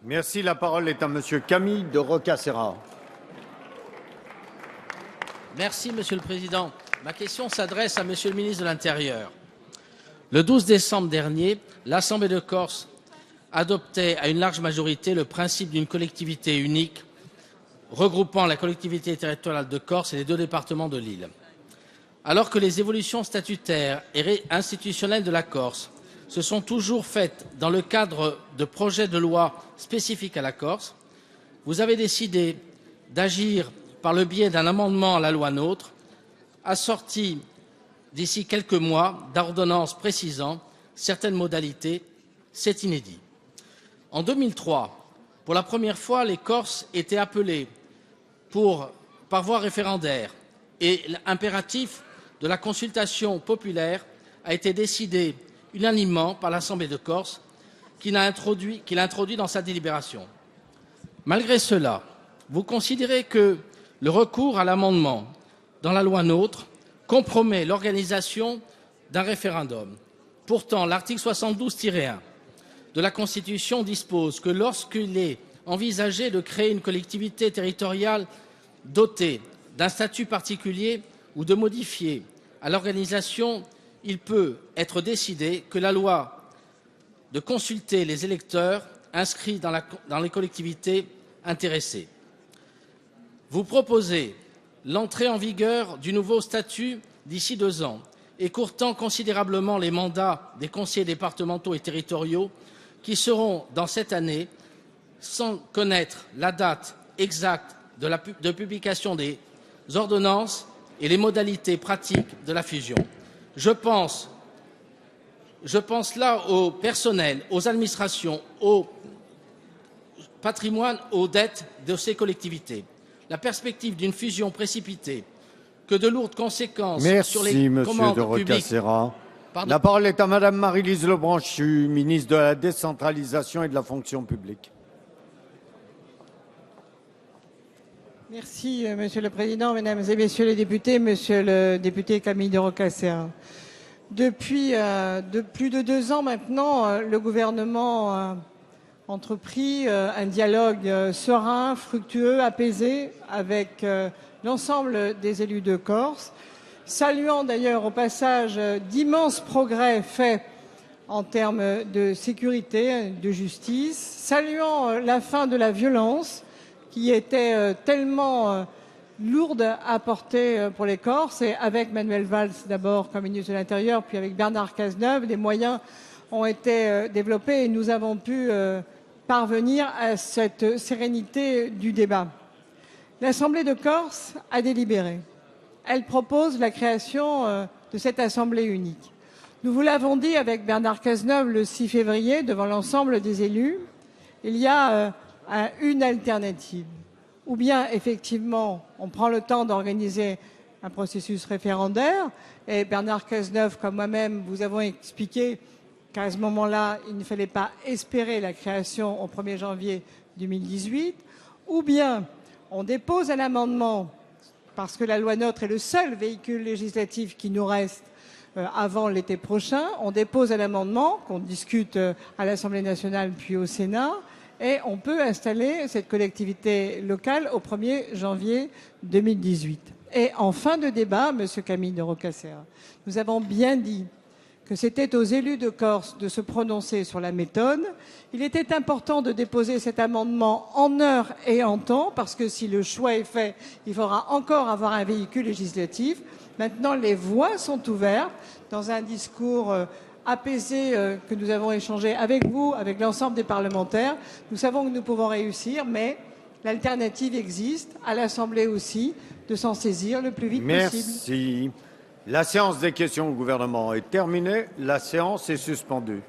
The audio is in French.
Merci. La parole est à Monsieur Camille de Rocca-Serra. Merci, Monsieur le Président. Ma question s'adresse à Monsieur le ministre de l'Intérieur. Le 12 décembre dernier, l'Assemblée de Corse adoptait à une large majorité le principe d'une collectivité unique regroupant la collectivité territoriale de Corse et les deux départements de l'île. Alors que les évolutions statutaires et institutionnelles de la Corse se sont toujours faites dans le cadre de projets de loi spécifiques à la Corse, vous avez décidé d'agir par le biais d'un amendement à la loi NOTRe, assorti d'ici quelques mois d'ordonnances précisant certaines modalités. C'est inédit. En 2003, pour la première fois, les Corses étaient appelés par voie référendaire et l'impératif de la consultation populaire a été décidé unanimement par l'Assemblée de Corse qui l'a introduit dans sa délibération. Malgré cela, vous considérez que le recours à l'amendement dans la loi NOTRe compromet l'organisation d'un référendum. Pourtant, l'article 72-1 de la Constitution dispose que lorsqu'il est envisagé de créer une collectivité territoriale dotée d'un statut particulier ou de modifier à l'organisation, il peut être décidé que la loi de consulter les électeurs inscrits dans les collectivités intéressées. Vous proposez l'entrée en vigueur du nouveau statut d'ici 2 ans, écourtant considérablement les mandats des conseillers départementaux et territoriaux qui seront dans cette année sans connaître la date exacte de publication des ordonnances et les modalités pratiques de la fusion. Je pense là au personnel, aux administrations, au patrimoine, aux dettes de ces collectivités. La perspective d'une fusion précipitée, que de lourdes conséquences sur les commandes publiques. La parole est à Madame Marie-Lise Lebranchu, ministre de la Décentralisation et de la Fonction publique. Merci, Monsieur le Président, Mesdames et Messieurs les députés, Monsieur le député Camille de Rocca-Serra. Depuis plus de 2 ans maintenant, le gouvernement a entrepris un dialogue serein, fructueux, apaisé avec l'ensemble des élus de Corse, saluant d'ailleurs au passage d'immenses progrès faits en termes de sécurité, de justice, saluant la fin de la violence qui était tellement lourde à porter pour les Corses, et avec Manuel Valls d'abord comme ministre de l'Intérieur, puis avec Bernard Cazeneuve, les moyens ont été développés et nous avons pu parvenir à cette sérénité du débat. L'Assemblée de Corse a délibéré. Elle propose la création de cette Assemblée unique. Nous vous l'avons dit avec Bernard Cazeneuve le 6 février devant l'ensemble des élus, il y a une alternative. Ou bien, effectivement, on prend le temps d'organiser un processus référendaire, et Bernard Cazeneuve, comme moi-même, vous avons expliqué qu'à ce moment-là, il ne fallait pas espérer la création au 1er janvier 2018, ou bien on dépose un amendement, parce que la loi NOTRe est le seul véhicule législatif qui nous reste avant l'été prochain, on dépose un amendement qu'on discute à l'Assemblée nationale puis au Sénat, et on peut installer cette collectivité locale au 1er janvier 2018. Et en fin de débat, Monsieur Camille de Rocca-Serra, nous avons bien dit que c'était aux élus de Corse de se prononcer sur la méthode. Il était important de déposer cet amendement en heure et en temps, parce que si le choix est fait, il faudra encore avoir un véhicule législatif. Maintenant, les voies sont ouvertes dans un discours apaisé que nous avons échangé avec vous, avec l'ensemble des parlementaires. Nous savons que nous pouvons réussir, mais l'alternative existe, à l'Assemblée aussi, de s'en saisir le plus vite possible. Merci. La séance des questions au gouvernement est terminée. La séance est suspendue.